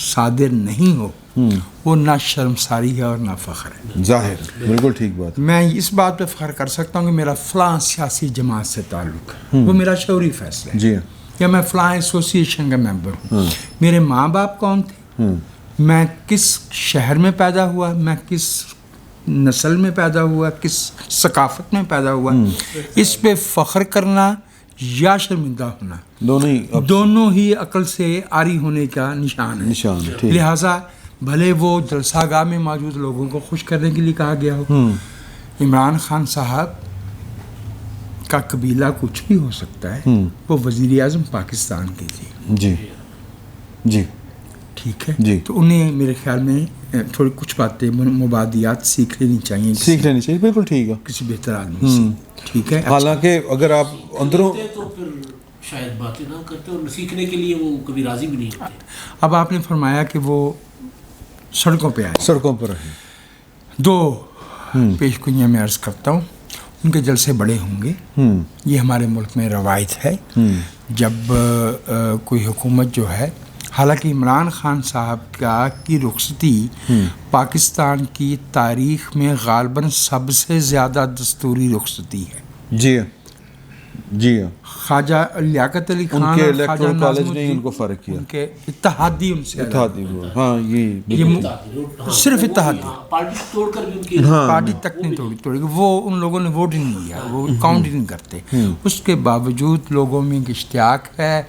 صادر نہیں ہو وہ نہ شرمساری ہے اور نہ فخر ہے. ظاہر بالکل ٹھیک بات. میں اس بات پہ فخر کر سکتا ہوں کہ میرا فلاں سیاسی جماعت سے تعلق ہے, وہ میرا شعوری فیصلہ ہے. جی یا میں فلاں ایسوسیشن کا ممبر ہوں. میرے ماں باپ کون تھے, میں کس شہر میں پیدا ہوا, میں کس نسل میں پیدا ہوا, کس ثقافت میں پیدا ہوا, اس پہ فخر کرنا یا شرمندہ ہونا دونوں ہی عقل سے عاری ہونے کا نشان ہے. لہٰذا بھلے وہ جلسہ گاہ میں موجود لوگوں کو خوش کرنے کے لیے کہا گیا ہو, عمران خان صاحب کا قبیلہ کچھ بھی ہو سکتا ہے, وہ وزیر اعظم پاکستان کے تھے. جی جی ٹھیک ہے جی. تو انہیں میرے خیال میں تھوڑی کچھ باتیں مبادیات سیکھ لینی چاہیے, بالکل ٹھیک ہے, کسی بہتر آدمی سے. ٹھیک ہے. حالانکہ اگر آپ اندروں تو پھر شاید باتیں نہ کرتے اور سیکھنے کے لیے وہ کبھی راضی بھی نہیں ہوتے. اب آپ نے فرمایا کہ وہ سڑکوں پہ آئے, سڑکوں پر رہیں. دو پیش گوئیاں میں عرض کرتا ہوں. ان کے جلسے بڑے ہوں گے, یہ ہمارے ملک میں روایت ہے. جب کوئی حکومت جو ہے, حالانکہ عمران خان صاحب کی رخصتی پاکستان کی تاریخ میں غالباً سب سے زیادہ دستوری رخصتی ہے. جی جی. خواجہ لیاقت علی خان ان کے الیکٹرل کالج نے ان کو فرق کیا, ان کے اتحادی ان سے اتحادی ہوا. ہاں یہ صرف اتحادی, پارٹی توڑ کر بھی ان کی پارٹی تک نہیں توڑی. وہ ان لوگوں نے ووٹ ہی نہیں کیا, وہ کاؤنٹ ہی نہیں کرتے. اس کے باوجود لوگوں میں ایک اشتیاق ہے,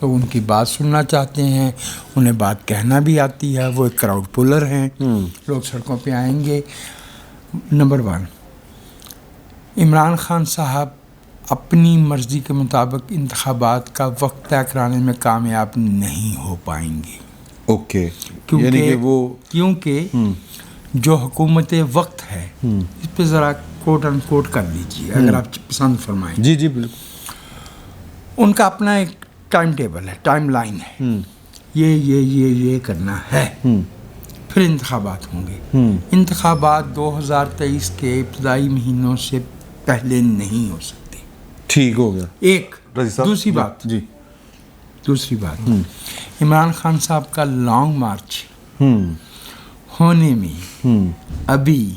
لوگ ان کی بات سننا چاہتے ہیں, انہیں بات کہنا بھی آتی ہے, وہ ایک کراؤڈ پولر ہیں. لوگ سڑکوں پہ آئیں گے. نمبر 1, عمران خان صاحب اپنی مرضی کے مطابق انتخابات کا وقت طے کرانے میں کامیاب نہیں ہو پائیں گے. اوکے. یعنی کہ وہ کیونکہ جو حکومت وقت ہے, اس پہ ذرا کوٹ ان کوٹ کر لیجیے اگر آپ پسند فرمائیں. جی جی بالکل. ان کا اپنا ایک ٹائم ٹیبل ہے, ٹائم لائن ہے, یہ کرنا ہے, پھر انتخابات ہوں گے. انتخابات 2023 کے ابتدائی مہینوں سے پہلے نہیں ہو سکتے. ٹھیک ہو گیا. ایک دوسری بات جی, دوسری بات, عمران خان صاحب کا لانگ مارچ ہونے میں ابھی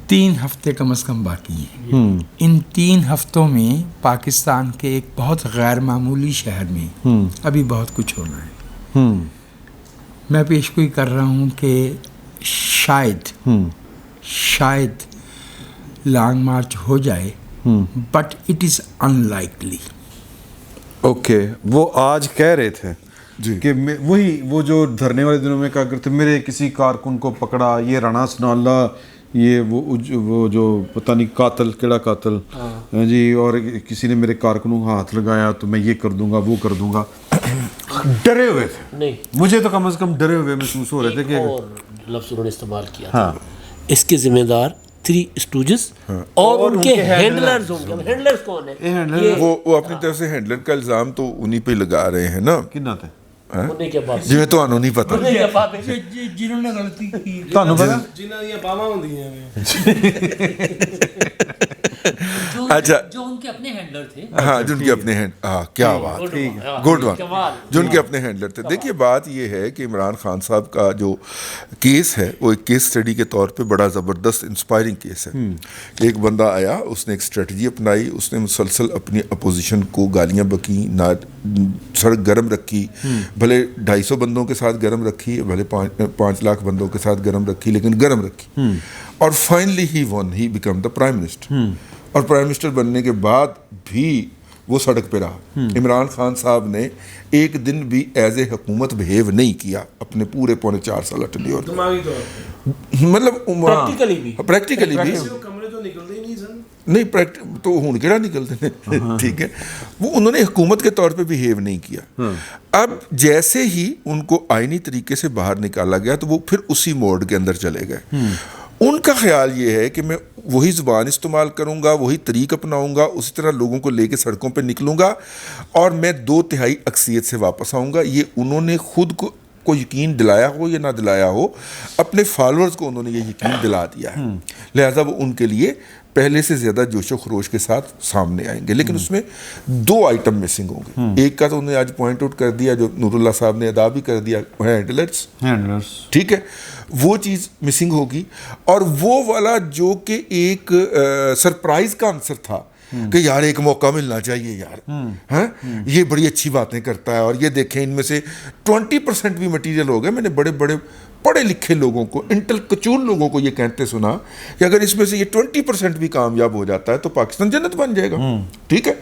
3 ہفتے کم از کم باقی ہیں. ان 3 ہفتوں میں پاکستان کے ایک بہت غیر معمولی شہر میں ابھی بہت کچھ ہونا ہے. میں پیش گوئی کر رہا ہوں کہ شاید لانگ مارچ ہو جائے, but it is in likely. Okay. وہ آج کہہ رہے تھے کہ وہی وہ جو دھرنے والے دنوں میں کہا کرتے, میرے کسی کارکن کو پکڑا, یہ رانا ثناءاللہ, یہ وہ جو پتہ نہیں قاتل کیڑا قاتل جی, اور کسی نے میرے کارکنوں کو ہاتھ لگایا تو میں یہ کر دوں گا وہ کر دوں گا. ڈرے ہوئے تھے. نہیں, مجھے تو کم از کم ڈرے ہوئے محسوس ہو رہے تھے کہ اور لفظ انہوں نے استعمال کیا تھا, اس کے ذمہ دار 3 اسٹوجز اور ان کے ہینڈلرز ہوں گے. ہینڈلرز کون ہیں؟ وہ اپنی طرف سے ہینڈلر کا الزام تو انہی پہ لگا رہے ہیں نا. کنا تھے جی تو انہوں نہیں پتا جنہوں نے غلطی کی, جنہاں دی باواں ہوندیاں نے. اچھا, جو ان کے اپنے ہینڈلر تھے. ہاں جو ان کے اپنے کیا بات, گڈ ون, جو ان کے اپنے ہینڈلر تھے. دیکھیے بات یہ ہے کہ عمران خان صاحب کا جو کیس ہے وہ ایک کیس اسٹڈی کے طور پہ بڑا زبردست انسپائرنگ کیس ہے. ایک بندہ آیا, اس نے ایک اسٹریٹجی اپنائی, اس نے مسلسل اپنی اپوزیشن کو گالیاں بکیں, سڑک گرم رکھی, بھلے 250 بندوں کے ساتھ گرم رکھی, بھلے 5 لاکھ بندوں کے ساتھ گرم رکھی, لیکن گرم رکھی. اور finally he become the prime minister. اور پرائم منسٹر بننے کے بعد بھی وہ سڑک پہ رہا. عمران خان صاحب نے ایک دن بھی ایز اے حکومت بہیو نہیں کیا اپنے پورے 4.5 سال ٹینیور میں. دماغی طور پہ مطلب پریکٹیکلی بھی کمرے تو نکلتے ہی نہیں سن. نہیں تو ہوں کہڑا نکلتے ہیں. ٹھیک ہے, وہ انہوں نے حکومت کے طور پہ بہیو نہیں کیا. اب جیسے ہی ان کو آئینی طریقے سے باہر نکالا گیا تو وہ پھر اسی موڈ کے اندر چلے گئے. ان کا خیال یہ ہے کہ میں وہی زبان استعمال کروں گا, وہی طریق اپناؤں گا, اسی طرح لوگوں کو لے کے سڑکوں پہ نکلوں گا اور میں 2/3 اکثریت سے واپس آؤں گا. یہ انہوں نے خود کو کو یقین دلایا ہو یا نہ دلایا ہو، اپنے فالورز کو انہوں نے یہ یقین دلا دیا ہے، لہٰذا وہ ان کے لیے پہلے سے زیادہ جوش و خروش کے ساتھ سامنے آئیں گے. لیکن اس میں 2 آئٹم مسنگ ہوں گے. ایک کا تو انہوں نے آج پوائنٹ آؤٹ کر دیا، جو نور اللہ صاحب نے ادا بھی کر دیا، ہینڈلرز. ٹھیک ہے، وہ چیز مسنگ ہوگی. اور وہ والا جو کہ ایک سرپرائز کا عنصر تھا کہ یار ایک موقع ملنا چاہیے یار، ہاں یہ بڑی اچھی باتیں کرتا ہے، اور یہ دیکھیں ان میں سے 20% بھی مٹیریل ہو گئے. میں نے بڑے بڑے پڑھے لکھے لوگوں کو، انٹلیکچوئل لوگوں کو یہ کہتے سنا کہ اگر اس میں سے یہ 20% بھی کامیاب ہو جاتا ہے تو پاکستان جنت بن جائے گا. ٹھیک ہے،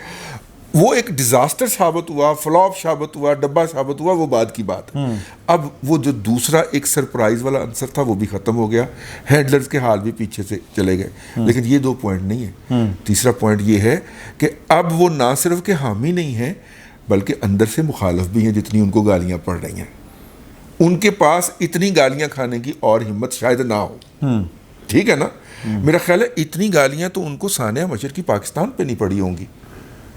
وہ ایک ڈیزاسٹر ثابت ہوا، فلاپ ثابت ہوا، ڈبہ ثابت ہوا، وہ بعد کی بات ہے. اب وہ جو دوسرا ایک سرپرائز والا عنصر تھا وہ بھی ختم ہو گیا. ہینڈلرز کے حال بھی پیچھے سے چلے گئے. لیکن یہ 2 پوائنٹ نہیں ہے. تیسرا پوائنٹ یہ ہے کہ اب وہ نہ صرف کہ حامی نہیں ہیں بلکہ اندر سے مخالف بھی ہیں. جتنی ان کو گالیاں پڑ رہی ہیں، ان کے پاس اتنی گالیاں کھانے کی اور ہمت شاید نہ ہو. ٹھیک ہے نا، میرا خیال ہے اتنی گالیاں تو ان کو سانحہ مشرقی پاکستان پہ نہیں پڑی ہوں گی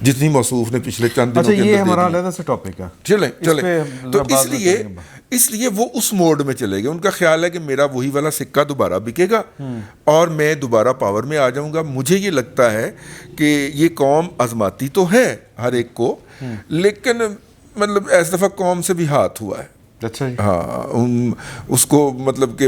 جتنی موصوف نے پچھلے چند دنوں کے اندر. یہ ہمارا علیحدہ سے ٹاپک ہے. چلیں تو اس لیے وہ اس موڈ میں چلے گئے. ان کا خیال ہے کہ میرا وہی والا سکہ دوبارہ بکے گا اور میں دوبارہ پاور میں آ جاؤں گا. مجھے یہ لگتا ہے کہ یہ قوم آزماتی تو ہے ہر ایک کو، لیکن مطلب اس دفعہ قوم سے بھی ہاتھ ہوا ہے. اچھا، ہاں، اس کو مطلب کہ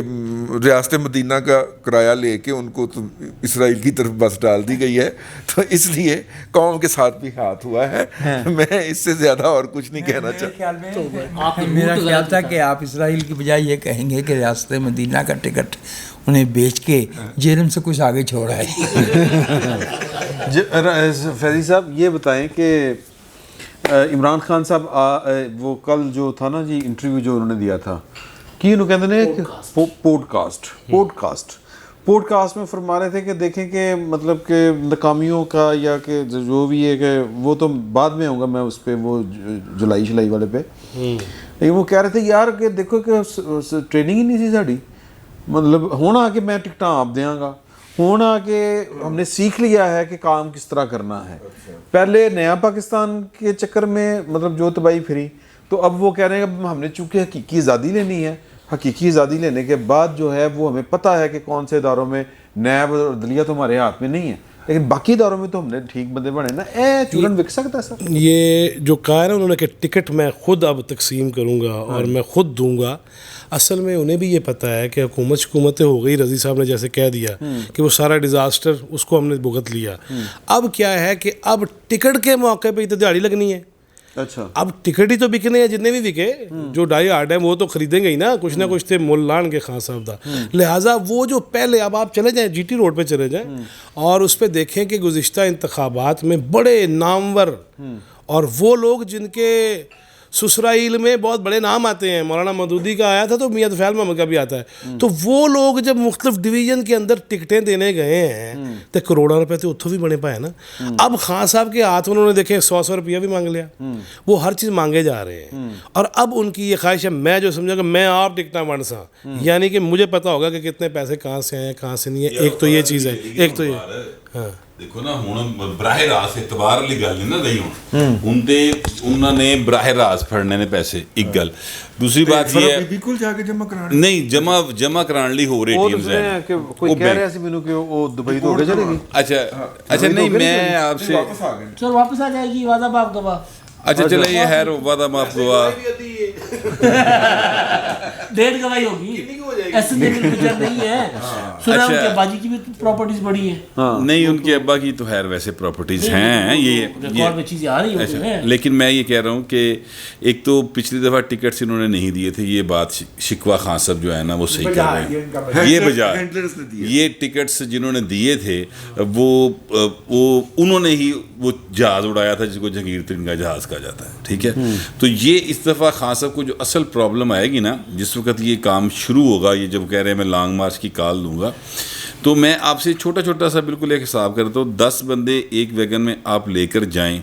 ریاست مدینہ کا کرایہ لے کے ان کو تو اسرائیل کی طرف بس ڈال دی گئی ہے، تو اس لیے قوم کے ساتھ بھی ہاتھ ہوا ہے. میں اس سے زیادہ اور کچھ نہیں کہنا چاہتا. میرا خیال تھا کہ آپ اسرائیل کی بجائے یہ کہیں گے کہ ریاست مدینہ کا ٹکٹ انہیں بیچ کے جیرم سے کچھ آگے چھوڑا ہے. فیضی صاحب یہ بتائیں کہ عمران خان صاحب وہ کل جو تھا نا جی انٹرویو جو انہوں نے دیا تھا کہ انہوں کہتے ہیں پوڈ کاسٹ میں فرما رہے تھے کہ دیکھیں کہ مطلب کہ ناکامیوں کا یا کہ جو بھی ہے کہ وہ تو بعد میں ہوں گا، میں اس پہ وہ جولائی والے پہ، لیکن وہ کہہ رہے تھے یار کہ دیکھو کہ ٹریننگ ہی نہیں سی ساڑی، مطلب ہونا کہ میں ٹکٹاں آپ دیاں گا، ہونا کہ ہم نے سیکھ لیا ہے کہ کام کس طرح کرنا ہے. پہلے نیا پاکستان کے چکر میں مطلب جو تباہی پھری، تو اب وہ کہہ رہے ہیں کہ ہم نے چونکہ حقیقی آزادی لینی ہے. حقیقی آزادی لینے کے بعد جو ہے وہ ہمیں پتہ ہے کہ کون سے اداروں میں نیب اور عدلیہ تو ہمارے ہاتھ میں نہیں ہے، لیکن باقی اداروں میں تو ہم نے ٹھیک بندے بنے نا. چورن بک سکتا ہے سر. یہ جو کہا نا انہوں نے کہ ٹکٹ میں خود اب تقسیم کروں گا اور میں خود دوں گا، اصل میں انہیں بھی یہ پتہ ہے کہ حکومتیں ہو گئی. رضی صاحب نے جیسے کہہ دیا کہ وہ سارا ڈیزاسٹر اس کو ہم نے بھگت لیا. اب کیا ہے کہ اب ٹکٹ کے موقع پہ تو دیہڑی لگنی ہے. اچھا، اب ٹکٹ ہی تو بکنے ہیں، جتنے بھی بکے جو ڈائی ہارڈ ہیں وہ تو خریدیں گے ہی نا، کچھ نہ کچھ تھے مول لان کے خان صاحب دا. لہٰذا وہ جو پہلے اب آپ چلے جائیں GT روڈ پہ چلے جائیں اور اس پہ دیکھیں کہ گزشتہ انتخابات میں بڑے نامور اور وہ لوگ جن کے سسرائیل میں بہت بڑے نام آتے ہیں، مولانا مودودی کا آیا تھا تو میاں طفیل محمد کا بھی آتا ہے، تو وہ لوگ جب مختلف ڈویژن کے اندر ٹکٹیں دینے گئے ہیں تو کروڑوں روپے تو اتھوں بھی بنے پائے نا. اب خان صاحب کے ہاتھ انہوں نے دیکھیں 100 روپیہ بھی مانگ لیا، وہ ہر چیز مانگے جا رہے ہیں. اور اب ان کی یہ خواہش ہے، میں جو سمجھا کہ میں آپ ٹکٹاں بن سا، یعنی کہ مجھے پتا ہوگا کہ کتنے پیسے کہاں سے ہیں کہاں سے نہیں ہے. ایک تو یہ چیز ہے، ایک تو یہ دیکھو نا ہوں براہ راست اعتبار والی گل نہیں نا رہی ہوں انہوں نے براہ راست پھڑنے نے پیسے. ایک گل دوسری بات یہ ہے بالکل جا کے جمع کرانے نہیں جمع کران لی ہو رہی ٹیمز ہیں. کوئی کہہ رہا سی مینوں کہ وہ دبئی تو ہو کے چلے گی. اچھا نہیں میں آپ سے سر واپس آ جائے گی وعدہ معاف گواہ. اچھا چلے یہ ہے وعدہ معاف گواہ ڈیڑھ گواہی ہوگی، ایسے نہیں ہے. سنا ان کے ابا جی کی بھی پراپرٹیز بڑی ہیں. نہیں ان کے ابا کی تو خیر ویسے پراپرٹیز ہیں یہ، لیکن میں یہ کہہ رہا ہوں کہ ایک تو پچھلی دفعہ ٹکٹس انہوں نے نہیں دیے تھے، یہ بات شکوہ خان صاحب جو ہے نا وہ صحیح کر رہے ہیں. یہ بجائے یہ ٹکٹس جنہوں نے دیے تھے وہ انہوں نے ہی وہ جہاز اڑایا تھا جس کو جہانگیر ترین کا جہاز کہا جاتا ہے. ٹھیک ہے، تو یہ اس دفعہ خان صاحب کو جو اصل پرابلم آئے گی نا جس وقت یہ کام شروع ہوگا، یہ جب کہہ رہے ہیں میں لانگ مارچ کی کال دوں گا، تو میں آپ سے چھوٹا سا بالکل ایک حساب کرتا ہوں. 10 بندے ایک ویگن میں آپ لے کر جائیں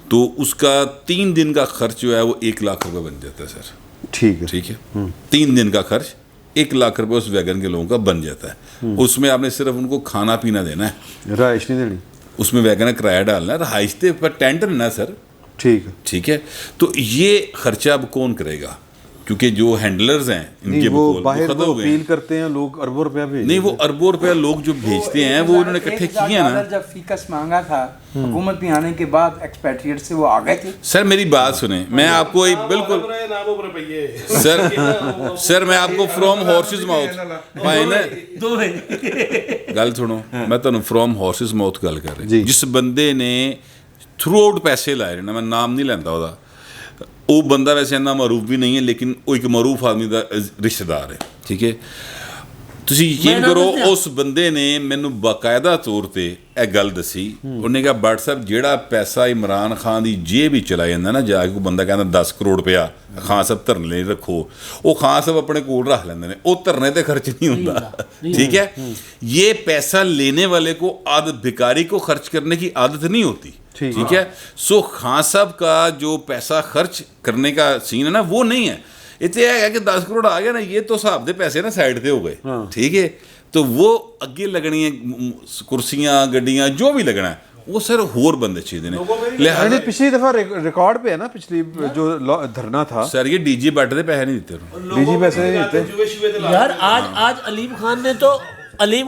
تو اس کا 3 دن کا خرچ جو ہے وہ 1 لاکھ روپے بن جاتا ہے سر. ٹھیک ہے 3 دن کا خرچ 1 لاکھ روپے اس ویگن کے لوگوں کا بن جاتا ہے. اس میں آپ نے صرف ان کو کھانا پینا دینا ہے، رہائش نہیں دینی، اس میں ویگن کا کرایہ ڈالنا ہے، رہائش پر ٹینٹ رہنا ہے سر. ٹھیک ہے، تو یہ خرچہ اب کون کرے گا؟ کیونکہ جو ہینڈلرز ہیں ان کے وہ بقول باہر ختم ہو گئے اپیل کرتے ہیں لوگ اربوں روپیہ بھیج نہیں وہ اربوں روپیہ لوگ جو بھیجتے ہیں وہ انہوں نے اکٹھے کیے ہیں نا. جب فیکس مانگا تھا حکومت میں آنے کے بعد ایکسپیٹریٹ سے وہ آ گئے تھے. سر میری بات سنیں, میں آپ کو ایک بالکل سر میں آپ کو فرام ہارسز ماؤتھ گل سنو, میں تمہیں فرام ہارسز ماؤتھ گل کر رہا. جس بندے نے تھرو آؤٹ پیسے لائے نا, میں نام نہیں لینا وہ, وہ بندہ ویسے اتنا معروف بھی نہیں ہے لیکن وہ ایک معروف آدمی کا رشتہ دار ہے, ٹھیک ہے. تسی یقین کرو اس بندے نے مینوں باقاعدہ طور تے اے گل دسی, انہوں نے کہا بٹ صاحب جیڑا پیسہ عمران خان دی جیب ہی چلا جاتا نا, جا کے کوئی بندہ کہنا 10 کروڑ روپیہ خان صاحب دھرنے لئی رکھو, وہ خان صاحب اپنے کول رکھ لیندے نے, وہ دھرنے تے خرچ نہیں ہوندا, ٹھیک ہے. یہ پیسہ لینے والے کو عادت, بھکاری کو خرچ کرنے کی عادت نہیں ہوتی, ٹھیک ہے. سو خان صاحب کا جو پیسہ خرچ کرنے کا سین ہے نا وہ نہیں ہے. اتنے ہے کہ 10 کروڑ آ گیا نا, یہ تو صاحب دے پیسے نا سائڈ تے ہو گئے, ٹھیک ہے. تو وہ اگے لگنی ہیں کرسیاں گڈیاں جو بھی لگنا ہے وہ سر ہور بندے چاہیے نے. پچھلی دفعہ ریکارڈ پہ ہے نا, پچھلی جو دھرنا تھا سر یہ ڈی جی بیٹھ دے پیسے نہیں دیتے, ڈی جی پیسے نہیں دیتے یار. آج علیم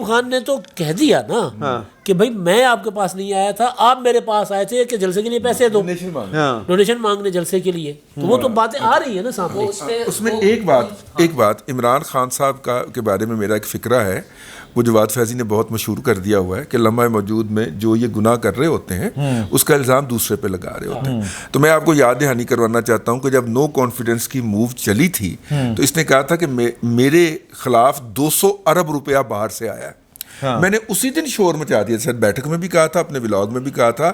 خان نے تو کہہ دیا نا کہ بھائی میں آپ کے پاس نہیں آیا تھا, آپ میرے پاس آئے تھے کہ جلسے کے لیے پیسے دو, ڈونیشن مانگنے جلسے کے لیے. تو وہ تو باتیں آ رہی ہیں نا سامنے. اس میں ایک بات عمران خان صاحب کے بارے میں میرا ایک فکرہ ہے, وہ جواد فیضی نے بہت مشہور کر دیا ہوا ہے کہ لمحہ موجود میں جو یہ گناہ کر رہے ہوتے ہیں اس کا الزام دوسرے پہ لگا رہے ہوتے ہیں. تو میں آپ کو یاد دہانی کروانا چاہتا ہوں کہ جب نو کانفیڈنس کی موو چلی تھی تو اس نے کہا تھا کہ میرے خلاف 200 ارب روپیہ باہر سے آیا ہے. میں نے اسی دن شور مچا دیا, سر بیٹھک میں بھی کہا تھا, اپنے ولاگ میں بھی کہا تھا.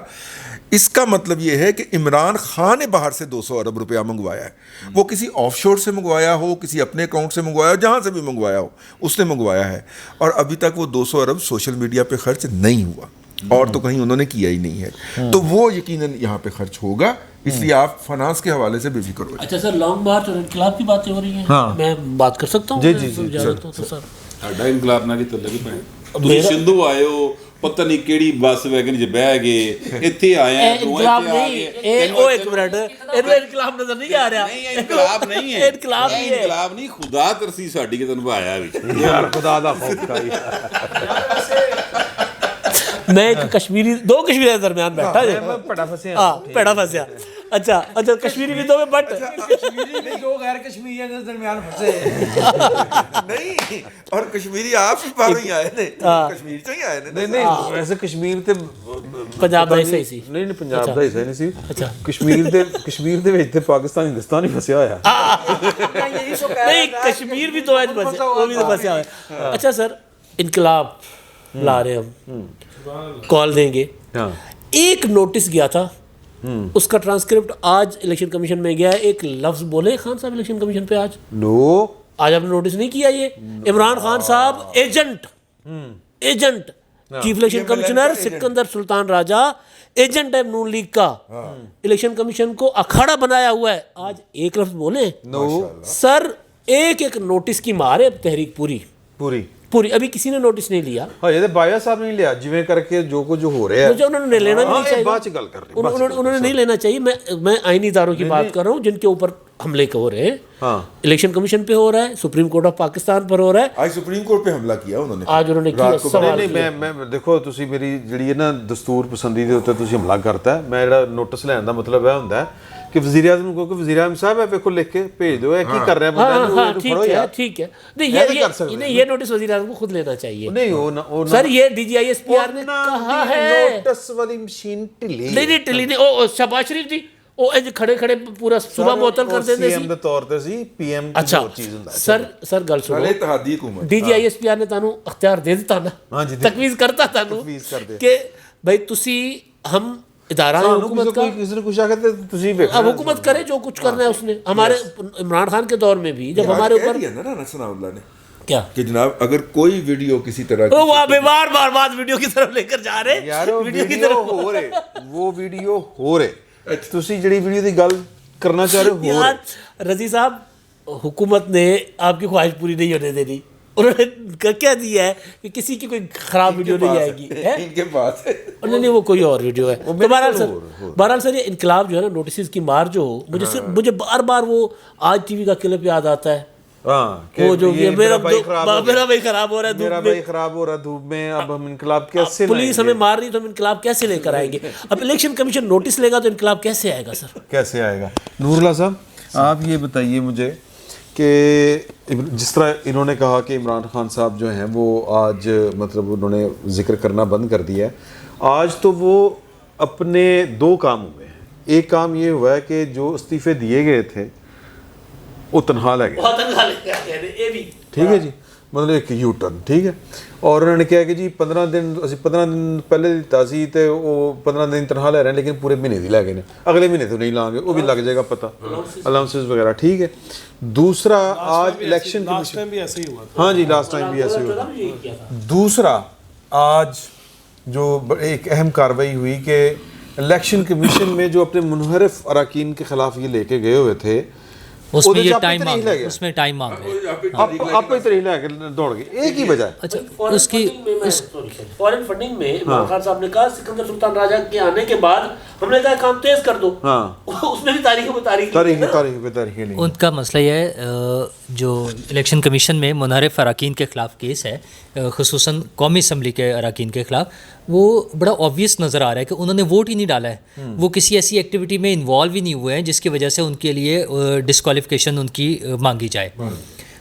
اس کا مطلب یہ ہے کہ عمران خان نے باہر سے 200 ارب روپیہ منگوایا ہے. وہ کسی آف شور سے منگوایا ہو, کسی اپنے اکاؤنٹ سے منگوایا ہو, جہاں سے بھی منگوایا ہو اس نے منگوایا ہے. اور ابھی تک وہ 200 ارب سوشل میڈیا پہ خرچ نہیں ہوا, اور تو کہیں انہوں نے کیا ہی نہیں ہے. تو وہ یقیناً یہاں پہ خرچ ہوگا, اس لیے آپ فنانس کے حوالے سے بے فکر ہو جائیں. اچھا سر, لانگ مارچ اور انقلاب کی باتیں ہو رہی ہیں, میں بات کر سکتا ہوں؟ جی جی سر ساڈا انقلاب نہ کیتے لگے پے تسی سندھو آئے ہو, پتہ نہیں کیڑی بس ویگن وچ بیٹھ گئے, ایتھے آئے ہیں انقلاب نہیں. او ایک منٹ, اینو انقلاب نظر نہیں آ رہا. نہیں انقلاب نہیں ہے, انقلاب نہیں ہے, انقلاب نہیں, خدا ترسی ساڈی کہ تنوں آیا وچ یار خدا دا خوف کھائی. میں ایک کشمیری, دو کشمیری کے درمیان بیٹھا جی, پڑا پھسیا. ہاں پیڑا پھنسیا. اچھا کشمیری بھی دو میں, بٹ کشمیری میں دو غیر کشمیریوں کے درمیان پھنسے نہیں, اور کشمیری آپ ہی باہر ہی آئے نے, کشمیر چوں ہی آئے نے. نہیں ویسے کشمیر تے پنجاب دا حصہ سی. نہیں پنجاب دا حصہ نہیں سی. کشمیر دے وچ تے پاکستان ہندوستان ہی پھسیا ہویا. نہیں کشمیر بھی تو ہے پھنسیا, وہ بھی تو پھنسیا ہوا ہے. اچھا سر, انقلاب لا رہے ہم, کال دیں گے. ایک نوٹس گیا تھا, اس کا ٹرانسکرپٹ آج الیکشن کمیشن میں گیا ہے. ایک لفظ بولے خان صاحب الیکشن کمیشن پہ آج؟ نو, آج آپ نے نوٹس نہیں کیا. یہ عمران خان صاحب agent chief election commissioner Sikandar Sultan Raja agent ہے نون لیگ کا, الیکشن کمیشن کو اکھاڑا بنایا ہوا ہے. آج ایک لفظ بولے سر, ایک نوٹس کی مار ہے تحریک پوری. ابھی کسی نے نوٹس نہیں لیا. ہاں یہ بایا صاحب نہیں لیا, جویں کر کے جو کچھ ہو رہا ہے مجھے انہوں نے لینا نہیں چاہیے. بعد چ گل کر رہے انہوں نے نہیں لینا چاہیے. میں آئینی اداروں کی بات کر رہا ہوں جن کے اوپر حملے ہو رہے ہیں. الیکشن کمیشن پہ ہو رہا ہے, سپریم کورٹ آف پاکستان پر ہو رہا ہے. آج سپریم کورٹ پہ حملہ کیا انہوں نے, آج انہوں نے کیا سوال. نہیں میں دیکھو تسی میری جڑی ہے نا دستور پسندی دے اوتے تسی حملہ کرتا ہے. میں جڑا نوٹس لین دا مطلب یہ ہوندا ہے کہ وزیر اعظم کو کہ وزیر اعظم صاحب ہے ویکھو لکھ کے بھیج دو, کی کر رہے ہیں بندہ, ٹھیک ہے. نہیں یہ نوٹس وزیر اعظم کو خود لینا چاہیے. نہیں وہ سر یہ D G I S P R نے کہا ہے نوٹس والی مشین ٹلی نہیں ٹلی نہیں. او شہباز شریف جی او انج کھڑے پورا صبح معطل کر دیندے سی ایم دے طور تے سی پی ایم دی اچھا چیز ہوندا ہے. سر گل سنو, اتحادی حکومت D G I S P R نے تانوں اختیار دے دیتا نا, تجویز کرتا تانوں کہ بھائی تسی ہم ادارہ حکومت کا, کسی نے کچھ آگے تسی ویکھو اب حکومت کرے جو کچھ کرنا ہے اس نے. ہمارے عمران خان کے دور میں بھی جب ہمارے اوپر ثناء اللہ نے کیا کہ جناب اگر کوئی ویڈیو کسی طرح وہ بار بات ویڈیو کی طرف لے کر جا رہے یار, وہ ویڈیو ہو رہے تسی جڑی ویڈیو دی گل کرنا چاہ رہے ہو. یار رضی صاحب, حکومت نے آپ کی خواہش پوری نہیں ہونے دینی. انہوں نے کیا دیا ہے کہ کسی کی کوئی خراب ویڈیو نہیں آئے گی. ان کے پاس ہے. نہیں وہ کوئی اور ویڈیو ہے. تو بہرحال سر یہ انقلاب جو ہے نا نوٹسز کی مار جو ہو, مجھے بار بار وہ آج ٹی وی کا کلپ یاد آتا ہے. وہ جو میرا بھائی خراب ہو رہا ہے, میرا بھائی خراب ہو رہا ہے دھوپ میں, اب ہم انقلاب کیسے, پولیس ہمیں مار رہی تو ہم انقلاب کیسے لے کر آئیں گے. اب الیکشن کمیشن نوٹس لے گا تو انقلاب کیسے آئے گا سر, کیسے آئے گا. نور اللہ صاحب آپ یہ بتائیے مجھے کہ جس طرح انہوں نے کہا کہ عمران خان صاحب جو ہیں وہ آج مطلب انہوں نے ذکر کرنا بند کر دیا ہے, آج تو وہ اپنے 2 کام ہوئے ہیں. ایک کام یہ ہوا ہے کہ جو استعفے دیے گئے تھے وہ تنہا لے گئے, ٹھیک ہے جی, مطلب ایک یو ٹرن, ٹھیک ہے. اور انہوں نے کہا کہ جی 15 دن پہلے تازی تے وہ 15 دن تنہا لے رہے ہیں لیکن پورے مہینے دی لے گئے, اگلے مہینے تو نہیں لائیں گے, وہ بھی لگ جائے گا پتہ, الاؤنسز وغیرہ, ٹھیک ہے. دوسرا آج الیکشن کمیشن بھی ایسے ہی ہوا, ہاں جی لاسٹ ٹائم بھی ایسے ہوا. دوسرا آج جو ایک اہم کارروائی ہوئی کہ الیکشن کمیشن میں جو اپنے منحرف اراکین کے خلاف یہ لے کے گئے ہوئے تھے اس میں یہ ٹائم مانگ رہے, اس میں ٹائم مانگ رہے, آپ پہ طریق لے کے دوڑ گئے ایک ہی بجائے. اچھا اس کی فورن فنڈنگ میں عمران خان صاحب نے کہا سکندر سلطان راجہ کے آنے کے بعد ہم نے کہا کام تیز کر دو, اس میں بھی تاریخ نہیں. ان کا مسئلہ یہ ہے جو الیکشن کمیشن میں منحرف اراکین کے خلاف کیس ہے, خصوصاً قومی اسمبلی کے اراکین کے خلاف, وہ بڑا آبویس نظر آ رہا ہے کہ انہوں نے ووٹ ہی نہیں ڈالا ہے, وہ کسی ایسی ایکٹیویٹی میں انوالو ہی نہیں ہوئے ہیں جس کی وجہ سے ان کے لیے ڈسکوالیفیکیشن ان کی مانگی جائے,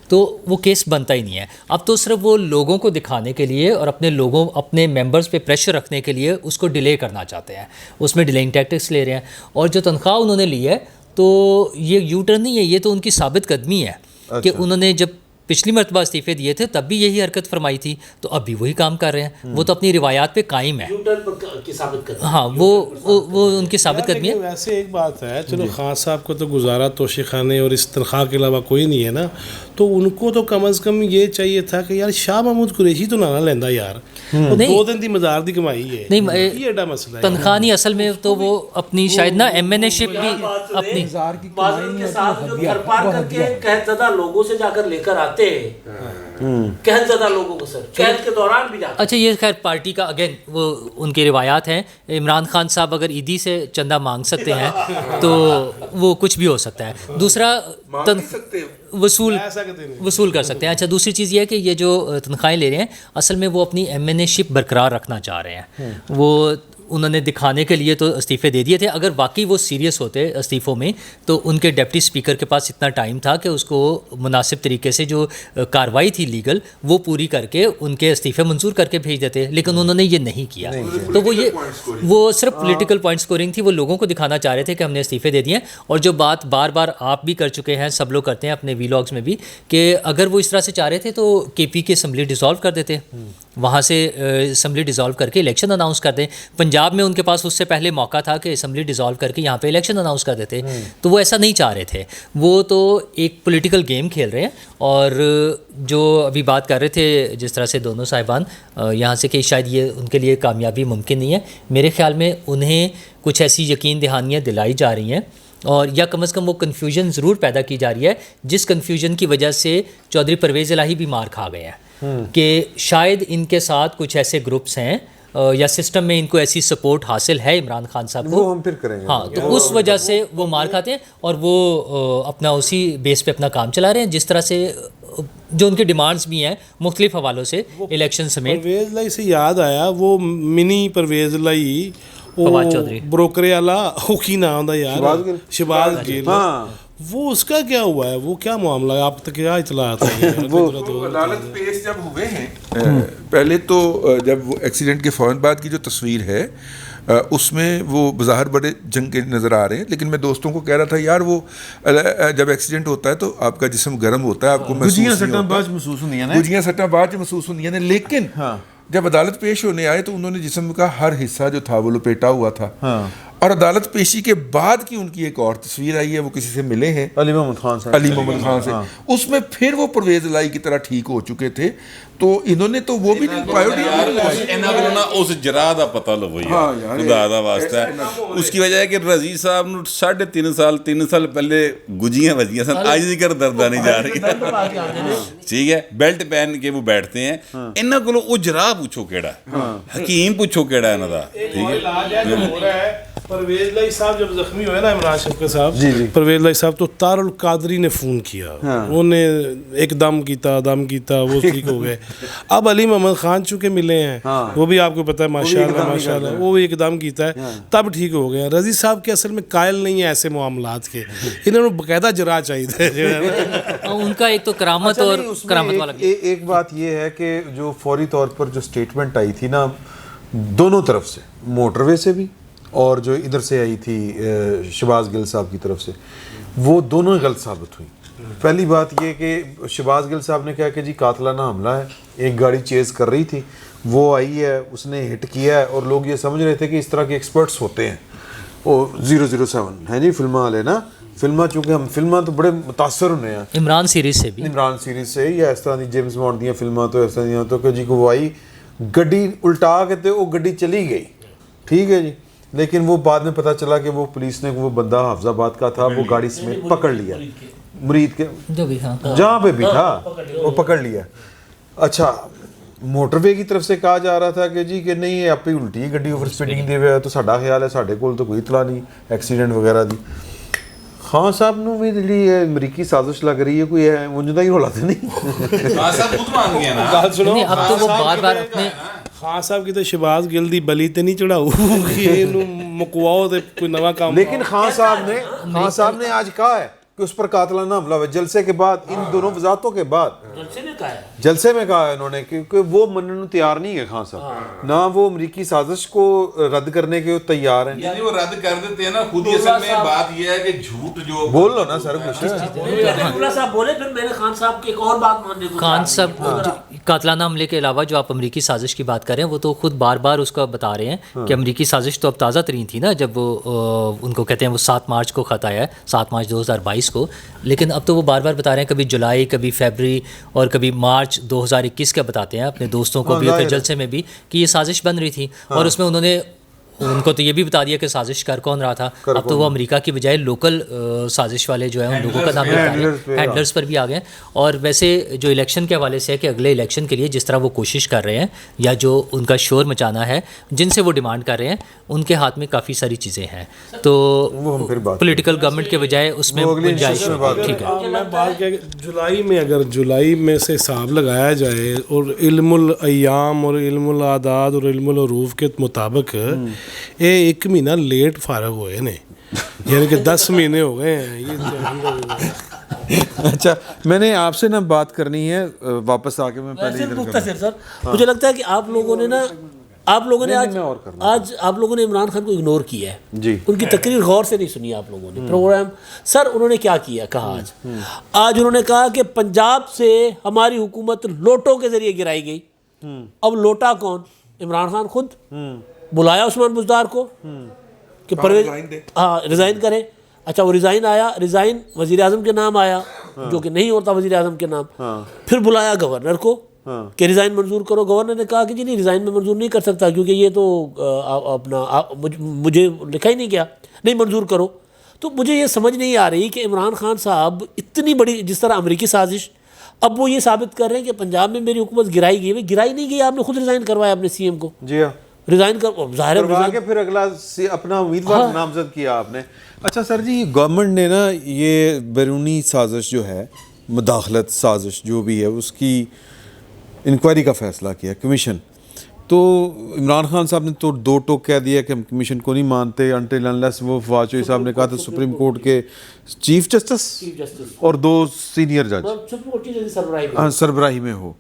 تو وہ کیس بنتا ہی نہیں ہے. اب تو صرف وہ لوگوں کو دکھانے کے لیے اور اپنے ممبرز پہ پریشر رکھنے کے لیے اس کو ڈیلے کرنا چاہتے ہیں, اس میں ڈیلینگ ٹیکٹکس لے رہے ہیں. اور جو تنخواہ انہوں نے لی ہے تو یہ یو ٹرن نہیں ہے, یہ تو ان کی ثابت قدمی ہے کہ انہوں نے جب پچھلی مرتبہ استعفے دیے تھے تب بھی یہی حرکت فرمائی تھی, تو اب بھی وہی کام کر رہے ہیں. وہ تو اپنی روایات پہ قائم ہے, ہاں وہ ان کی ثابت قدمی ہے. ویسے ایک بات ہے, چلو خان صاحب کو تو گزارا توشی خانے اور اس تنخواہ کے علاوہ کوئی نہیں ہے نا, تو ان کو تو کم از کم یہ چاہیے تھا کہ یار شاہ محمود قریشی تو نہ لینا یار, 2 دن دی مزار دی کمائی ہے, نہیں یہ ایڈا مسئلہ ہے. تنخواہ نہیں, اصل میں تو وہ اپنی شاید نا ایم این اے شپ بھی اپنی کے ساتھ جو گھر پار کر کے قحط زدہ لوگوں سے جا کر لے کر آتے ہیں, قحط زدہ لوگوں کو سر قحط کے دوران بھی جاتے. اچھا یہ خیر پارٹی کا اگین وہ ان کی روایات ہیں. عمران خان صاحب اگر عیدی سے چندہ مانگ سکتے ہیں تو وہ کچھ بھی ہو سکتا ہے. دوسرا وصول کر سکتے ہیں. اچھا دوسری چیز یہ ہے کہ یہ جو تنخواہیں لے رہے ہیں اصل میں وہ اپنی ایم این اے شپ برقرار رکھنا چاہ رہے ہیں. وہ انہوں نے دکھانے کے لیے تو استعفے دے دیے تھے. اگر واقعی وہ سیریس ہوتے استعفوں میں تو ان کے ڈپٹی اسپیکر کے پاس اتنا ٹائم تھا کہ اس کو مناسب طریقے سے جو کارروائی تھی لیگل وہ پوری کر کے ان کے استعفے منظور کر کے بھیج دیتے, لیکن انہوں نے یہ نہیں کیا. تو وہ صرف پولیٹیکل پوائنٹ سکورنگ تھی, وہ لوگوں کو دکھانا چاہ رہے تھے کہ ہم نے استعفے دے دیے. اور جو بات بار بار آپ بھی کر چکے ہیں, سب لوگ کرتے ہیں اپنے ویلاگز میں بھی, کہ اگر وہ اس طرح سے چاہ رہے تھے تو کے پی کی اسمبلی ڈیزالو کر دیتے, وہاں سے اسمبلی ڈیزالو کر کے الیکشن اناؤنس کر دیں. پنجاب میں ان کے پاس اس سے پہلے موقع تھا کہ اسمبلی ڈیزالو کر کے یہاں پہ الیکشن اناؤنس کر دیتے, تو وہ ایسا نہیں چاہ رہے تھے. وہ تو ایک پولیٹیکل گیم کھیل رہے ہیں. اور جو ابھی بات کر رہے تھے جس طرح سے دونوں صاحبان یہاں سے کہ شاید یہ ان کے لیے کامیابی ممکن نہیں ہے, میرے خیال میں انہیں کچھ ایسی یقین دہانیاں دلائی جا رہی ہیں, اور یا کم از کم وہ کنفیوژن ضرور پیدا کی جا رہی ہے جس کنفیوژن کی وجہ سے چودھری پرویز الہی بھی مار کھا گئے ہیں کہ شاید ان کے ساتھ کچھ ایسے گروپس ہیں یا سسٹم میں ان کو ایسی سپورٹ حاصل ہے عمران خان صاحب کو, وہ ہم پھر کریں گے. ہاں تو اس وجہ سے وہ مار کھاتے ہیں اور وہ اپنا اسی بیس پہ اپنا کام چلا رہے ہیں, جس طرح سے جو ان کی ڈیمانڈز بھی ہیں مختلف حوالوں سے الیکشن سمیت. پرویز الہی سے یاد آیا وہ منی پرویز الہی فواد چودھری بروکرے والا وہ کی نام تھا یار, شہباز گل, وہ اس کا کیا ہوا ہے, وہ کیا معاملہ ہے, آپ تک کیا اطلاعات ہیں؟ وہ عدالت پیش جب ہوئے ہیں, پہلے تو جب وہ ایکسیڈنٹ کے فوراً بعد کی جو تصویر ہے اس میں وہ بظاہر بڑے جنگ کے نظر آ رہے ہیں, لیکن میں دوستوں کو کہہ رہا تھا یار وہ جب ایکسیڈنٹ ہوتا ہے تو آپ کا جسم گرم ہوتا ہے, آپ کو گجیاں سٹاں بعد محسوس ہوندیاں نے, لیکن جب عدالت پیش ہونے آئے تو انہوں نے جسم کا ہر حصہ جو تھا وہ لپیٹا ہوا تھا, اور عدالت پیشی کے بعد کی ان کی ایک اور تصویر آئی ہے, وہ کسی سے ملے ہیں, علی محمد خان صاحب, علی محمد خان سے, اس میں پھر وہ پرویز الہی کی طرح ٹھیک ہو چکے تھے, تو انہوں نے تو وہ بھی نہیں اس جرا دا پتہ لو یار, خدا دا واسطہ ہے. اس کی وجہ ہے کہ رضی صاحب نو 3.5 سال پہلے گجیاں وجیاں سن, آج ذکر دردہ نہیں جا رہی, ٹھیک ہے, بیلٹ پہن کے وہ بیٹھتے ہیں. انہاں کولوں او جرا پوچھو کیڑا, حکیم پوچھو کیڑا انہاں دا, ٹھیک ہے. پرویز الہی صاحب جب زخمی ہوئے نا عمران شفقت صاحب, پرویز الہی صاحب تو تار القادری نے فون کیا, انہوں نے ایک دم کیتا وہ ٹھیک ہو گئے. اب علی محمد خان چونکہ ملے ہیں, وہ بھی آپ کو پتہ ہے ماشاءاللہ وہ بھی ایک دم کیتا ہے, تب ٹھیک ہو گئے. رضی صاحب کے اصل میں قائل نہیں ہے ایسے معاملات کے, انہوں نے باقاعدہ جرا چاہیے تھے. ان کا ایک تو کرامت اور کرامت والا. ایک بات یہ ہے کہ جو فوری طور پر جو سٹیٹمنٹ آئی تھی نا دونوں طرف سے, موٹر وے سے بھی اور جو ادھر سے آئی تھی شہباز گل صاحب کی طرف سے, وہ دونوں غلط ثابت ہوئی. پہلی بات یہ کہ شہباز گل صاحب نے کہا کہ جی قاتلانہ حملہ ہے, ایک گاڑی چیز کر رہی تھی, وہ آئی ہے, اس نے ہٹ کیا ہے, اور لوگ یہ سمجھ رہے تھے کہ اس طرح کے ایکسپرٹس ہوتے ہیں, اور 007 ہیں جی فلمہ والے نا, فلمہ چونکہ ہم فلمہ تو بڑے متاثر ہونے ہیں عمران سیریز سے بھی, عمران سیریز سے, یا اس طرح دی جیمز بانڈ دیاں فلمہ تو اس طرح دیاں, تو کہ جی کو وہ آئی گڈی الٹا کے تے وہ گڈی چلی گئی, ٹھیک ہے جی, لیکن وہ بعد میں پتہ چلا کہ وہ پولیس نے وہ بندہ حافظ آباد کا تھا, وہ گاڑی سمیت پکڑ لیا, مرید کے جو بھی جہاں پہ بھی تھا وہ پکڑ لیا. اچھا موٹر وے کی طرف سے کہا جا رہا تھا کہ جی کہ نہیں یہ آپ ہی الٹی گڈی اوور سپیڈنگ دے ہوئے, تو ساڈا خیال ہے ساڈے کول تو کوئی اطلاع نہیں ایکسیڈنٹ وغیرہ دی. خان صاحب نو بھی جڑی امریکی سازش لگ رہی ہے, کوئی ہے اونجدا ہی رولا تے نہیں. خان صاحب خود مان گیا نا, اب تو وہ بار بار اپنے خان صاحب کی تو شہباز گل دی بلی تے نہیں چڑھاؤ کہ مکواؤ تے کوئی نواں کام. لیکن خان صاحب نے آج کہا ہے کہ اس پر قاتلانہ حملہ ہوا جلسے کے بعد, ان دونوں وضاحتوں کے بعد جلسے میں کہا ہے انہوں نے, کیونکہ وہ مننے تیار نہیں ہے خان صاحب, نہ وہ امریکی سازش کو رد کرنے کے تیار ہیں. یعنی وہ رد کر دیتے ہیں نا خود ہی. اصل میں بات یہ ہے کہ جھوٹ جو بول لو نا سر کچھ صاحب بولے, پھر میں نے خان صاحب کی ایک اور بات ماننے کو, خان صاحب قاتلانہ حملے کے علاوہ جو آپ امریکی سازش کی بات کر رہے ہیں, وہ تو خود بار بار اس کا بتا رہے ہیں کہ امریکی سازش تو اب تازہ ترین تھی نا, جب وہ ان کو کہتے ہیں وہ 7 مارچ کو خط آیا ہے, 7 مارچ 2022 کو, لیکن اب تو وہ بار بار بتا رہے ہیں, کبھی جولائی, کبھی فیبرری اور کبھی مارچ 2021 کا بتاتے ہیں اپنے دوستوں کو بھی, پھر جلسے میں بھی, کہ یہ سازش بن رہی تھی. اور اس میں انہوں نے ان کو تو یہ بھی بتا دیا کہ سازش کر کون رہا تھا. اب تو وہ امریکہ کی بجائے لوکل سازش والے جو ہیں ان لوگوں کا نام بتا رہے ہیں, ہینڈلرز پر بھی آ گئے. اور ویسے جو الیکشن کے حوالے سے ہے کہ اگلے الیکشن کے لیے جس طرح وہ کوشش کر رہے ہیں, یا جو ان کا شور مچانا ہے, جن سے وہ ڈیمانڈ کر رہے ہیں, ان کے ہاتھ میں کافی ساری چیزیں ہیں. تو پولیٹیکل گورنمنٹ کے بجائے اس میں گنجائش, ٹھیک ہے. میں بات کیا کہ جولائی میں, اگر جولائی میں سے حساب لگایا جائے اور علم الایام اور علم الاعداد اور علم الحروف کے مطابق یہ 1 مہینہ لیٹ فارغ ہوئے نے, یعنی کہ 10 مہینے ہو گئے ہیں. اچھا میں نے آپ سے نا بات کرنی ہے, واپس آ کے میں پہلے مختصر سر, مجھے لگتا ہے کہ آپ لوگوں نے آج آپ لوگوں نے عمران خان کو اگنور کیا ہے جی, ان کی تقریر غور سے نہیں سنی آپ لوگوں نے. پروگرام سر انہوں نے کیا کیا, کہا آج انہوں نے کہا کہ پنجاب سے ہماری حکومت لوٹوں کے ذریعے گرائی گئی. اب لوٹا کون؟ عمران خان خود. بلایا عثمان بزدار کو کہ پرویز ریزائن کرے. اچھا وہ ریزائن آیا, ریزائن وزیر اعظم کے نام آیا, جو کہ نہیں ہوتا وزیر اعظم کے نام. پھر بلایا گورنر کو کہ ریزائن منظور کرو. گورنر نے کہا کہ جی نہیں, ریزائن میں منظور نہیں کر سکتا کیونکہ یہ تو اپنا مجھے لکھا ہی نہیں گیا, نہیں منظور کرو. تو مجھے یہ سمجھ نہیں آ رہی کہ عمران خان صاحب اتنی بڑی, جس طرح امریکی سازش, اب وہ یہ ثابت کر رہے ہیں کہ پنجاب میں میری حکومت گرائی گئی. گرائی نہیں گئی, آپ نے خود ریزائن کروایا اپنے سی ایم کو. جی ہاں, ریزائن ظاہر کروا کے پھر اگلا اپنا امیدوار نامزد کیا آپ نے. اچھا سر جی, گورنمنٹ نے نا یہ بیرونی سازش جو ہے, مداخلت سازش جو بھی ہے, اس کی انکوائری کا فیصلہ کیا کمیشن. تو عمران خان صاحب نے تو 2 ٹوک کہہ دیا کہ ہم کمیشن کو نہیں مانتے انٹل انلیس وہ فواد چوہدری صاحب نے کہا تھا سپریم کورٹ کے چیف جسٹس اور 2 سینئر جج سربراہی میں ہو.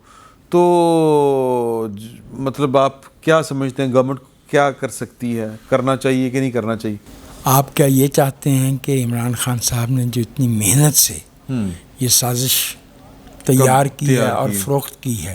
تو مطلب آپ کیا سمجھتے ہیں گورنمنٹ کیا کر سکتی ہے, کرنا چاہیے کہ نہیں کرنا چاہیے؟ آپ کیا یہ چاہتے ہیں کہ عمران خان صاحب نے جو اتنی محنت سے یہ سازش تیار کی ہے اور فروخت کی ہے,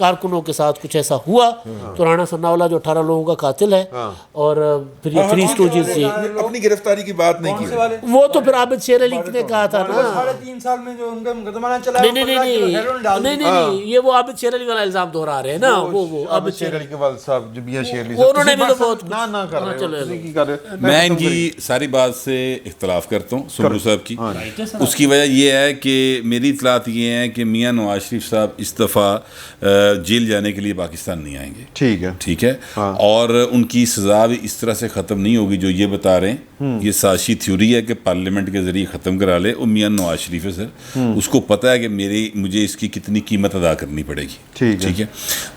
کارکنوں کے ساتھ کچھ ایسا ہوا تو رانا ثناءاللہ جو 18 لوگوں کا قاتل ہے اور پھر یہ 3 اسٹوجز اپنی گرفتاری کی بات نہیں کی. وہ تو پھر عابد شیر علی نے کہا تھا نا. 3.5 سال میں جو ان کا مقدمہ چلا نہیں یہ وہ عابد شیر علی والا الزام دہرا رہے ہیں نا. وہ عابد شیر علی کے والد صاحب جو میاں شیر علی انہوں نے بھی تو بہت نہ کر رہے ہیں. میں ان کی ساری بات سے اختلاف کرتا ہوں سمرو صاحب کی. اس کی وجہ یہ ہے کہ میری اطلاعات یہ ہیں کہ میاں نواز شریف صاحب اس دفعہ جیل جانے کے لیے پاکستان نہیں آئیں گے. ٹھیک ہے. اور ان کی سزا بھی اس طرح سے ختم نہیں ہوگی جو یہ بتا رہے ہیں. یہ سازشی تھیوری ہے کہ پارلیمنٹ کے ذریعے ختم کرا لے. وہ میاں نواز شریف ہے سر, اس کو پتہ ہے کہ مجھے اس کی کتنی قیمت ادا کرنی پڑے گی. ٹھیک ہے.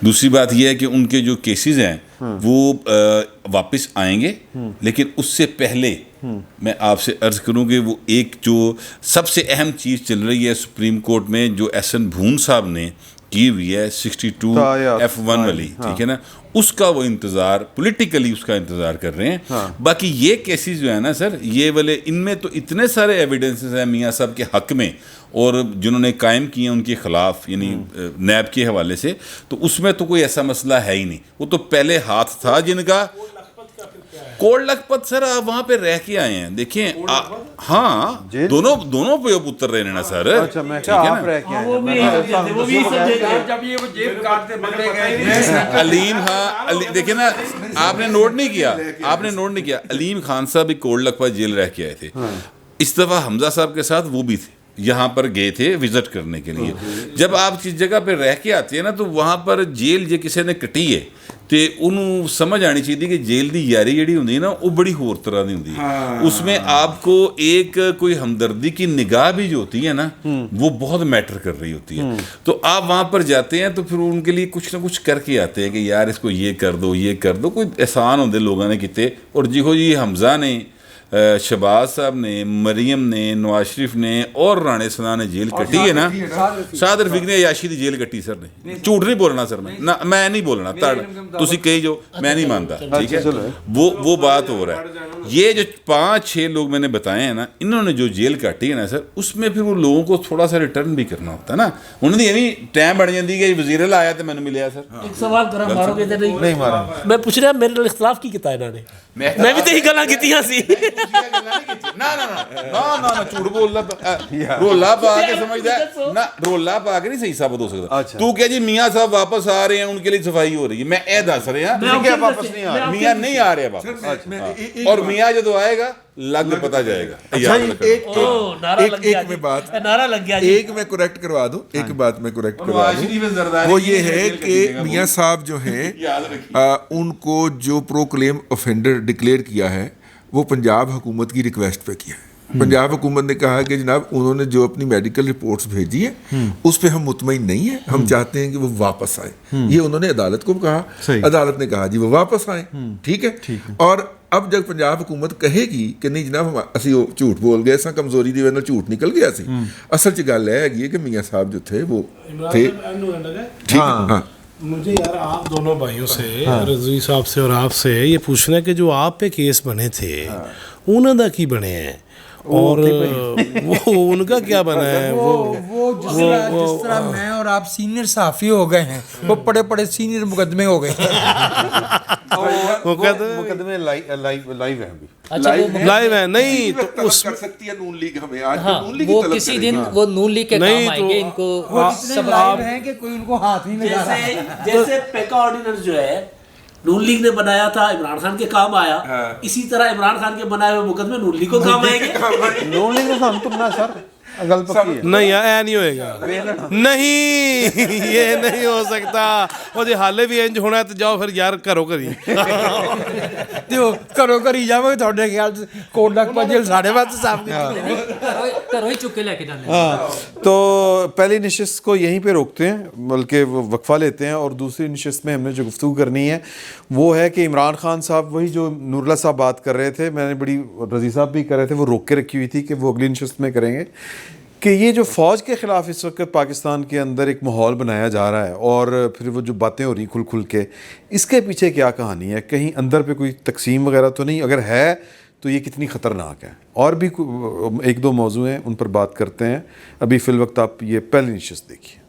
دوسری بات یہ ہے کہ ان کے جو کیسز ہیں وہ واپس آئیں گے, لیکن اس سے پہلے میں آپ سے عرض کروں کہ وہ ایک جو سب سے اہم چیز چل رہی ہے سپریم کورٹ میں جو ایس این بھون صاحب نے کی ہوئی ہے 62F1 والی, ٹھیک ہے نا, اس کا وہ انتظار پولیٹیکلی اس کا انتظار کر رہے ہیں. باقی یہ کیسز جو ہے نا سر, یہ والے ان میں تو اتنے سارے ایویڈنسز ہیں میاں صاحب کے حق میں اور جنہوں نے قائم کیے ہیں ان کے خلاف, یعنی نیب کے حوالے سے, تو اس میں تو کوئی ایسا مسئلہ ہے ہی نہیں. وہ تو پہلے ہاتھ تھا جن کا. کوٹ لکھپت سر آپ وہاں پہ رہ کے آئے ہیں, دیکھیں ہاں دونوں پہ اتر رہے ہیں نا سر. علیم, ہاں دیکھیں نا, آپ نے نوٹ نہیں کیا علیم خان صاحب بھی کوٹ لکھپت جیل رہ کے آئے تھے. اس دفعہ حمزہ صاحب کے ساتھ وہ بھی تھے, یہاں پر گئے تھے وزٹ کرنے کے لیے. جب آپ کس جگہ پہ رہ کے آتے ہیں نا تو وہاں پر جیل جے کسی نے کٹی ہے تو انہوں سمجھ آنی چاہیے کہ جیل دی یاری جڑی ہوندی ہے نا وہ بڑی ہور طرح دی ہوندی ہے. اس میں آپ کو ایک کوئی ہمدردی کی نگاہ بھی جو ہوتی ہے نا وہ بہت میٹر کر رہی ہوتی ہے. تو آپ وہاں پر جاتے ہیں تو پھر ان کے لیے کچھ نہ کچھ کر کے آتے ہیں کہ یار اس کو یہ کر دو, کوئی احسان ہوندے لوگوں نے کیتے. اور جی حمزہ نے, شہباز صاحب نے, مریم نے, نواز شریف نے اور رانے ثنا نے جیل کٹی ہے نا. شاہد رفیق نے عیاشی دی جیل کٹی سر نے. جھوٹ نہیں بولنا سر, میں نہیں بولنا, تسی کہی جو میں نہیں مانتا. ٹھیک ہے, وہ بات ہو رہا ہے. یہ جو 5-6 لوگ میں نے بتائے ہیں نا, انہوں نے جو جیل کاٹی ہے نا سر, اس میں پھر وہ لوگوں کو تھوڑا سا ریٹرن بھی کرنا ہوتا ہے نا. انہوں نے یہ بھی ٹائم بڑھ جاتی کہ وزیر اعلیٰ آیا تو میں نے ملیا سر. ایک سوال کرا مارو گے نہیں مارا, میں پوچھ رہا میرے نال اختلاف کی کیتا انہوں نے, میں بھی تو ہی گلاں کیتیاں سی. جھوٹ بولنا رولا پا کے سمجھدا ہے نا, رولا پا کے نہیں صحیح ثابت ہو سکتا. تو کیا جی میاں صاحب واپس آ رہے ہیں, ان کے لیے صفائی ہو رہی ہے, میں اے دس رہا میاں نہیں آ رہے واپس, اور میاں جدو آئے گا لگ پتا جائے گا. ایک میں کریکٹ کروا دوں, وہ یہ ہے کہ میاں صاحب جو ہیں ان کو جو پروکلیم افینڈر ڈکلیئر کیا ہے وہ پنجاب حکومت کی ریکویسٹ پہ کیا ہے. پنجاب حکومت نے کہا کہ جناب انہوں نے جو اپنی میڈیکل رپورٹس بھیجی ہے اس پہ ہم مطمئن نہیں ہیں, ہم چاہتے ہیں کہ وہ واپس آئیں. یہ انہوں نے عدالت کو کہا, عدالت نے کہا جی وہ واپس آئیں. ٹھیک ہے. اور اب جب پنجاب حکومت کہے گی کہ نہیں جناب اسی وہ جھوٹ بول گئے, اساں کمزوری دی وجہ نال جھوٹ نکل گیا سی, اصل چ گل یہ ہے کہ میاں صاحب جو تھے وہ تھے. ٹھیک ہے. مجھے یار آپ دونوں بھائیوں سے, رضوی صاحب سے اور آپ سے یہ پوچھنا ہے کہ جو آپ پہ کیس بنے تھے انہوں دا کی بنے ہیں اور وہ ان کا کیا بنا ہے؟ وہ جس طرح میں اور آپ سینئر صحافی ہو گئے ہیں, وہ بڑے سینئر مقدمے ہو گئے ہیں. مقدمے لائیو ہیں ابھی, لائیو ہیں. نہیں تو اس کر سکتی ہے نون لیگ ہمیں, وہ کسی دن وہ نون لیگ کے کام آئیں گے. ان کو سب لائیو ہیں کہ کوئی ان کو ہاتھ نہیں لگا رہا. جیسے پیکا آرڈیننس جو ہے نون لیگ نے بنایا تھا, عمران خان کے کام آیا, اسی طرح عمران خان کے بنائے ہوئے مقدمے نون لیگ کو کام آئے گے. نون لیگ نے تم نہ سر گل پکی ہے. نہیں اے نہیں ہوئے گا, نہیں یہ نہیں ہو سکتا. وہ جی حالے بھی انج ہونا ہے تو جاؤ پھر یار کرو کری کرو کری جاؤ تھوڑے خیال سے کوٹ لکھپت جیل 5.5 صاف کرو ہی چک کے لے کے جانے. تو پہلی نشست کو یہیں پہ روکتے ہیں, بلکہ وقفہ لیتے ہیں, اور دوسری نشست میں ہم نے جو گفتگو کرنی ہے وہ ہے کہ عمران خان صاحب, وہی جو نور اللہ صاحب بات کر رہے تھے, میں نے بڑی رضی صاحب بھی کر رہے تھے, وہ روک کے رکھی ہوئی تھی کہ وہ اگلی نشست میں کریں گے, کہ یہ جو فوج کے خلاف اس وقت پاکستان کے اندر ایک ماحول بنایا جا رہا ہے اور پھر وہ جو باتیں ہو رہی کھل کھل کے, اس کے پیچھے کیا کہانی ہے؟ کہیں اندر پہ کوئی تقسیم وغیرہ تو نہیں؟ اگر ہے تو یہ کتنی خطرناک ہے؟ اور بھی 1-2 موضوع ہیں, ان پر بات کرتے ہیں. ابھی فی الوقت آپ یہ پہلی نشست دیکھیے.